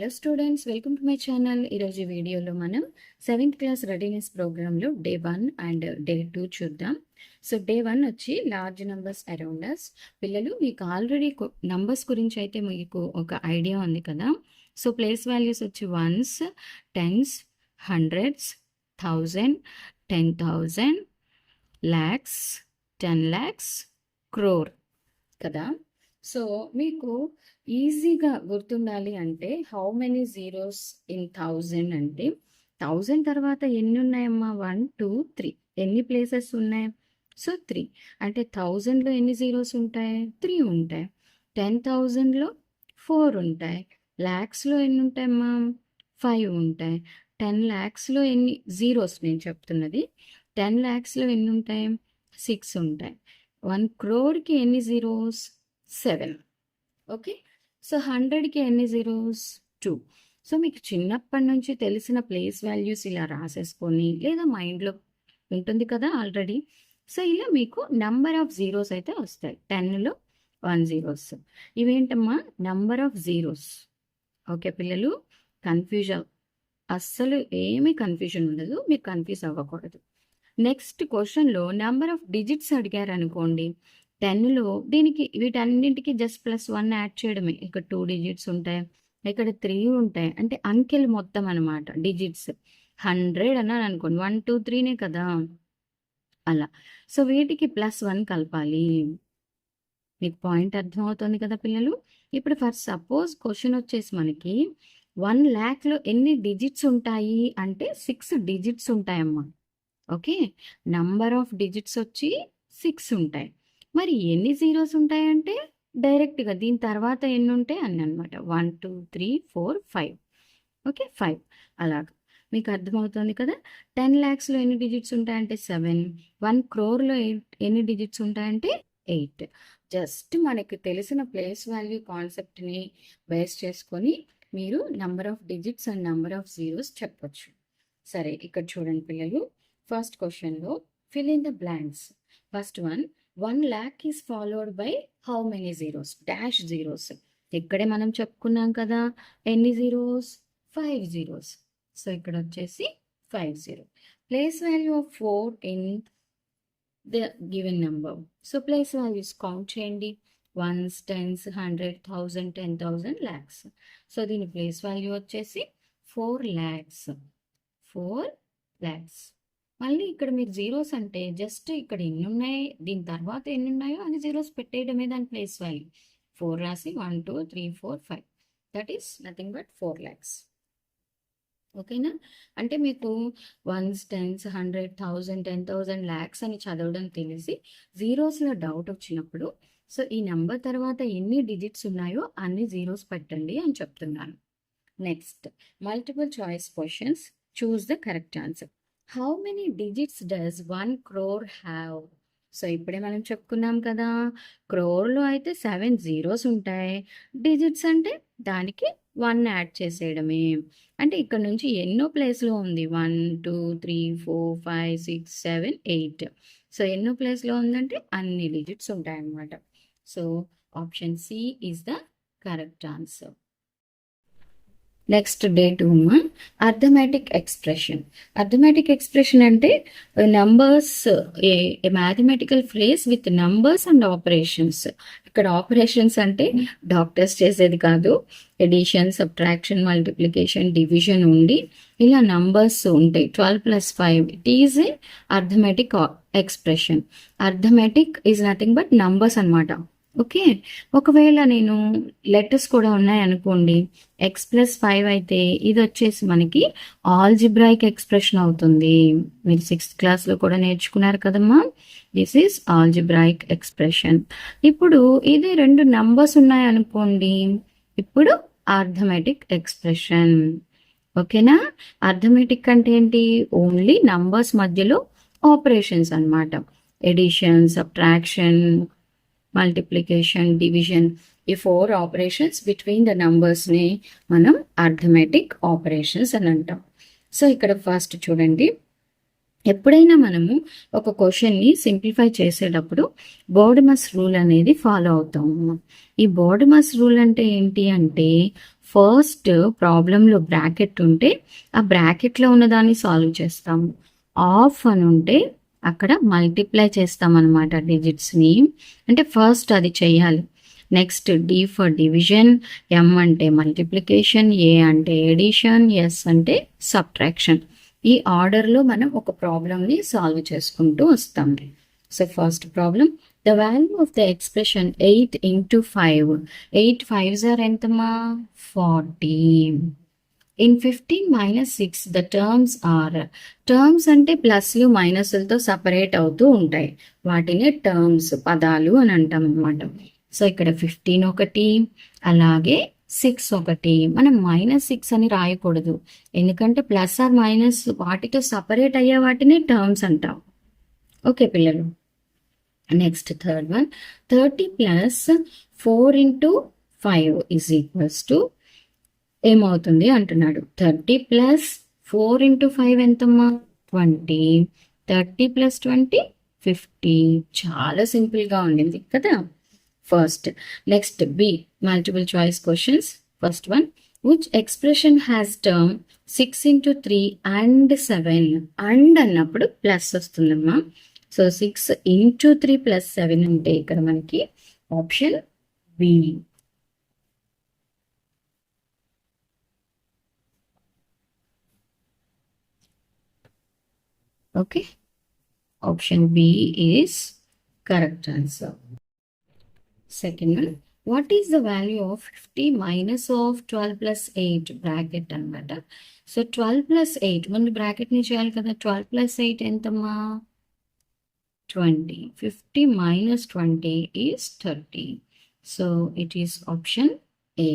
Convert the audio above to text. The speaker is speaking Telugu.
Hello students, welcome to my channel. ఈరోజు వీడియోలో మనం 7th క్లాస్ రెడీనెస్ ప్రోగ్రాంలో డే 1 అండ్ డే 2 చూద్దాం. సో డే 1 వచ్చి లార్జ్ నంబర్స్ అరౌండ్ అస్. పిల్లలు మీకు ఆల్రెడీ నంబర్స్ గురించి అయితే మీకు ఒక ఐడియా ఉంది కదా. సో ప్లేస్ వాల్యూస్ వచ్చి ones, tens, hundreds, 1000, 10,000, lakhs, 10 lakhs, crore కదా. సో మీకు ఈజీగా గుర్తుండాలి అంటే హౌ మెనీ జీరోస్ ఇన్ 1000 అంటే 1000 తర్వాత ఎన్ని ఉన్నాయమ్మా? 1 2 3. ఎన్ని ప్లేసెస్ ఉన్నాయి? సో 3. అంటే 1000లో ఎన్ని జీరోస్ ఉంటాయి? 3 ఉంటాయి. 10,000లో 4 ఉంటాయి. ల్యాక్స్లో ఎన్ని ఉంటాయమ్మా? 5 ఉంటాయి. 10 lakhsలో ఎన్ని జీరోస్ నేను చెప్తున్నది? 10 lakhsలో ఎన్ని ఉంటాయి? 6 ఉంటాయి. 1 crore ఎన్ని జీరోస్? 7. ఓకే. సో 100కి ఎన్ని జీరోస్? 2. సో మీకు చిన్నప్పటి నుంచి తెలిసిన ప్లేస్ వాల్యూస్ ఇలా రాసేసుకొని లేదా మైండ్లో ఉంటుంది కదా ఆల్రెడీ. సో ఇలా మీకు నంబర్ ఆఫ్ జీరోస్ అయితే వస్తాయి. 10లో 1 జీరోస్. ఇవేంటమ్మా? Number of zeros. ఓకే పిల్లలు, కన్ఫ్యూజన్ అస్సలు ఏమీ కన్ఫ్యూజన్ ఉండదు, మీరు కన్ఫ్యూజ్ అవ్వకూడదు. నెక్స్ట్ క్వశ్చన్లో నంబర్ ఆఫ్ డిజిట్స్ అడిగారు అనుకోండి. 10లో దీనికి వీటన్నింటికి జస్ట్ +1 యాడ్ చేయడమే. ఇక్కడ 2 డిజిట్స్ ఉంటాయి, ఇక్కడ 3 ఉంటాయి. అంటే అంకెల్ మొత్తం అనమాట డిజిట్స్. 100 అన్నాను అనుకోండి, 1 2 3నే కదా అలా. సో వీటికి +1 కలపాలి. మీకు పాయింట్ అర్థమవుతుంది కదా పిల్లలు. ఇప్పుడు ఫర్ సపోజ్ క్వశ్చన్ వచ్చేసి మనకి 1 lakhలో ఎన్ని డిజిట్స్ ఉంటాయి అంటే 6 డిజిట్స్ ఉంటాయమ్మా. ఓకే, నంబర్ ఆఫ్ డిజిట్స్ వచ్చి 6 ఉంటాయి. మరి ఎన్ని జీరోస్ ఉంటాయంటే డైరెక్ట్గా దీని తర్వాత ఎన్ని ఉంటాయి అని అనమాట. 1 2 3 4 5. ఓకే, 5 అలాగా. మీకు అర్థమవుతుంది కదా. 10 lakhsలో ఎన్ని డిజిట్స్ ఉంటాయంటే 7. 1 crore ఎన్ని డిజిట్స్ ఉంటాయంటే 8. జస్ట్ మనకి తెలిసిన ప్లేస్ వాల్యూ కాన్సెప్ట్ని బేస్ చేసుకొని మీరు number of digits and number of zeros చెప్పొచ్చు. సరే, ఇక్కడ చూడండి పిల్లలు. ఫస్ట్ క్వశ్చన్లో fill in the blanks. First one, 1 lakh is followed by how many zeros? Dash zeros. ఇక్కడే మనం చెప్పుకున్నాం కదా ఎన్ని జీరోస్? 5 జీరోస్. సో ఇక్కడ వచ్చేసి 5 zero. Place value of 4 in the given number. So place values count చేయండి. 1s, 10s, 100, 1000, 10,000, lakhs. సో దీని ప్లేస్ వాల్యూ వచ్చేసి 4 lakhs. 4 lakhs. మళ్ళీ ఇక్కడ మీరు జీరోస్ అంటే జస్ట్ ఇక్కడ ఎన్ని ఉన్నాయి, దీని తర్వాత ఎన్ని ఉన్నాయో అన్ని జీరోస్ పెట్టేయడమే దాని ప్లేస్ వాల్యూ. 4 రాసి 1 2 3 4 5. That is nothing but 4 lakhs. ఓకేనా? అంటే మీకు 1s, 10s, 100, 1000, 10,000, lakhs అని చదవడం తెలిసి జీరోస్లో డౌట్ వచ్చినప్పుడు సో ఈ నెంబర్ తర్వాత ఎన్ని డిజిట్స్ ఉన్నాయో అన్ని జీరోస్ పెట్టండి అని చెప్తున్నాను. Next, multiple choice questions. Choose the correct answer. How many digits does 1 crore have? So ఇప్పుడే మనం చెప్పుకున్నాం కదా, క్రోర్లో అయితే 7 జీరోస్ ఉంటాయి. డిజిట్స్ అంటే దానికి 1 యాడ్ చేసేయడమే. అంటే ఇక్కడ నుంచి ఎన్నో ప్లేస్లో ఉంది? 1 2 3 4 5 6 7 8. సో ఎన్నో ప్లేస్లో ఉందంటే అన్ని డిజిట్స్ ఉంటాయన్నమాట. So option C is the correct answer. Next day 2 arithmetic expression. Arithmetic expression అంటే numbers, a mathematical phrase with numbers and operations. ఇక్కడ ఆపరేషన్స్ అంటే డాక్టర్స్ చేసేది కాదు. ఎడిషన్, సబ్ట్రాక్షన్, మల్టిప్లికేషన్, డివిజన్ ఉండి ఇలా నంబర్స్ ఉంటాయి. 12 + 5. It is a arithmetic expression. Arithmetic is nothing but numbers అనమాట. ఓకే, ఒకవేళ నేను లెటర్స్ కూడా ఉన్నాయనుకోండి, x+5 అయితే ఇది వచ్చేసి మనకి ఆల్జిబ్రాయిక్ ఎక్స్ప్రెషన్ అవుతుంది. మీరు 6th క్లాస్లో కూడా నేర్చుకున్నారు కదమ్మా. This is algebraic expression. ఇప్పుడు ఇది 2 నంబర్స్ ఉన్నాయనుకోండి, ఇప్పుడు అర్థమెటిక్ ఎక్స్ప్రెషన్. ఓకేనా? అర్థమెటిక్ అంటే ఏంటి? ఓన్లీ నంబర్స్ మధ్యలో ఆపరేషన్స్ అన్నమాట. ఎడిషన్, సబ్ట్రాక్షన్, మల్టిప్లికేషన్, డివిజన్, ఈ 4 ఆపరేషన్స్ బిట్వీన్ ద నంబర్స్ని మనం అర్థమెటిక్ ఆపరేషన్స్ అని అంటాం. సో ఇక్కడ ఫస్ట్ చూడండి, ఎప్పుడైనా మనము ఒక క్వశ్చన్ని సింప్లిఫై చేసేటప్పుడు బోర్డమస్ రూల్ అనేది ఫాలో అవుతాము. ఈ బోర్డమస్ రూల్ అంటే ఏంటి అంటే, ఫస్ట్ ప్రాబ్లంలో బ్రాకెట్ ఉంటే ఆ బ్రాకెట్లో ఉన్నదాన్ని సాల్వ్ చేస్తాము. ఆఫ్ అని ఉంటే అక్కడ మల్టిప్లై చేస్తాం అనమాట డిజిట్స్ని. అంటే ఫస్ట్ అది చేయాలి. నెక్స్ట్ డి ఫర్ డివిజన్, ఎం అంటే మల్టిప్లికేషన్, ఏ అంటే ఎడిషన్, ఎస్ అంటే సబ్ట్రాక్షన్. ఈ ఆర్డర్లో మనం ఒక ప్రాబ్లమ్ని సాల్వ్ చేసుకుంటూ వస్తాం. So first problem, the value of the expression 8 into 5. 8 5s are ఎంతమా 40. In 15 minus 6 the terms are, terms అంటే ప్లస్లు మైనస్లతో సపరేట్ అవుతూ ఉంటాయి. వాటిని టర్మ్స్, పదాలు అని అంటాం అనమాట. సో ఇక్కడ 15 ఒకటి, అలాగే 6 ఒకటి. మనం -6 అని రాయకూడదు, ఎందుకంటే ప్లస్ ఆర్ మైనస్ వాటితో సపరేట్ అయ్యే వాటిని టర్మ్స్ అంటాం. ఓకే పిల్లలు. Next third one, 30 plus 4 into 5 is equals to ఏమవుతుంది అంటున్నాడు. 30 ప్లస్ 4 into 5 ఎంతమ్మా 20. 30 ప్లస్ 20 50. చాలా సింపుల్గా ఉండింది కదా. First next B, multiple choice questions. First one, which expression has term 6 into 3 and 7. And అన్నప్పుడు ప్లస్ వస్తుందమ్మా. సో 6 into 3 plus 7 అంటే ఇక్కడ మనకి option B. Okay, option B is correct answer. Second one, what is the value of 50 minus of 12 plus 8 bracket అనమాట. సో 12 plus 8 ముందు బ్రాకెట్ని చేయాలి కదా. 12 plus 8 ఎంతమ్మా 20. 50 minus 20 is 30. So it is option A.